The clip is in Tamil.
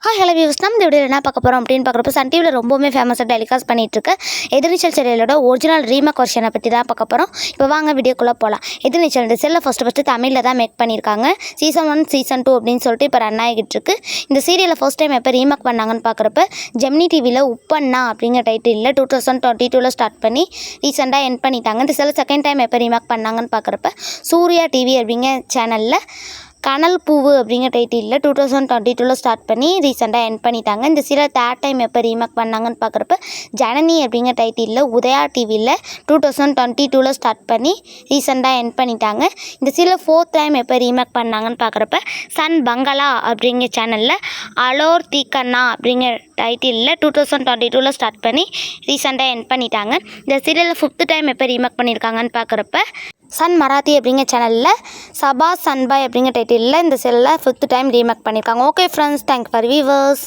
ஹலோ வியூஸ், நம்ம இந்த வீடியோவில் என்ன பார்க்க போகிறோம் அப்படின்னு பார்க்குறப்ப சன் டிவியில் ரொம்பவுமே ஃபேமஸாக டெலிகாஸ்ட் பண்ணிட்டு இருக்க எதிர்நீச்சல் சீரியலோட ஒரிஜினல் ரீமேக் வெர்ஷனை பற்றி தான் பார்க்க போகிறோம். இப்போ வாங்க வீடியோக்குள்ளே போகலாம். எதிர்நீச்சல் இந்த சீரியலை ஃபஸ்ட்டு தமிழில் தான் மேக் பண்ணியிருக்காங்க. சீசன் 1 சீசன் 2 அப்படின்னு சொல்லிட்டு இப்போ ரன் ஆகிட்டு இருக்கு. இந்த சீரியலை ஃபர்ஸ்ட் டைம் எப்போ ரீமேக் பண்ணாங்கன்னு பார்க்குறப்ப ஜெமினி டிவியில் உப்பண்ணா அப்படிங்கிற டைட்டிலில் 2022 ஸ்டார்ட் பண்ணி ரீசெண்டாக எண்ட் பண்ணிட்டாங்க. இந்த சீரியல் செகண்ட் டைம் எப்போ ரீமேக் பண்ணாங்கன்னு பார்க்குறப்ப சூர்யா டிவி அப்படிங்கிற சேனலில் கனல் பூவு அப்படிங்கிற டைட்டிலில் 2022 ஸ்டார்ட் பண்ணி ரீசெண்டாக எண்ட் பண்ணிட்டாங்க. இந்த சீரியல் தேர்ட் டைம் எப்போ ரீமேக் பண்ணாங்கன்னு பார்க்குறப்ப ஜனனி அப்படிங்கிற டைட்டிலில் உதயா டிவியில் 2022 ஸ்டார்ட் பண்ணி ரீசெண்டாக எண்ட் பண்ணிட்டாங்க. இந்த சீரியல் ஃபோர்த் டைம் எப்போ ரீமேக் பண்ணாங்கன்னு பார்க்குறப்ப சன் பங்களா அப்படிங்கிற சேனலில் அலோர் தீக்கண்ணா அப்படிங்கிற டைட்டிலில் 2022 ஸ்டார்ட் பண்ணி ரீசெண்டாக எண்ட் பண்ணிட்டாங்க. இந்த சீரியலில் ஃபிஃப்த் டைம் எப்போ ரீமேக் பண்ணியிருக்காங்கன்னு பார்க்குறப்ப சன் மராத்தி அப்படிங்கிற சேனலில் சபா சன்பாய் அப்படிங்கிற டைட்டிலில் இந்த சீரியலில் ஃபிஃப்த் டைம் ரீமேக் பண்ணியிருக்காங்க. Okay friends, thanks for viewers.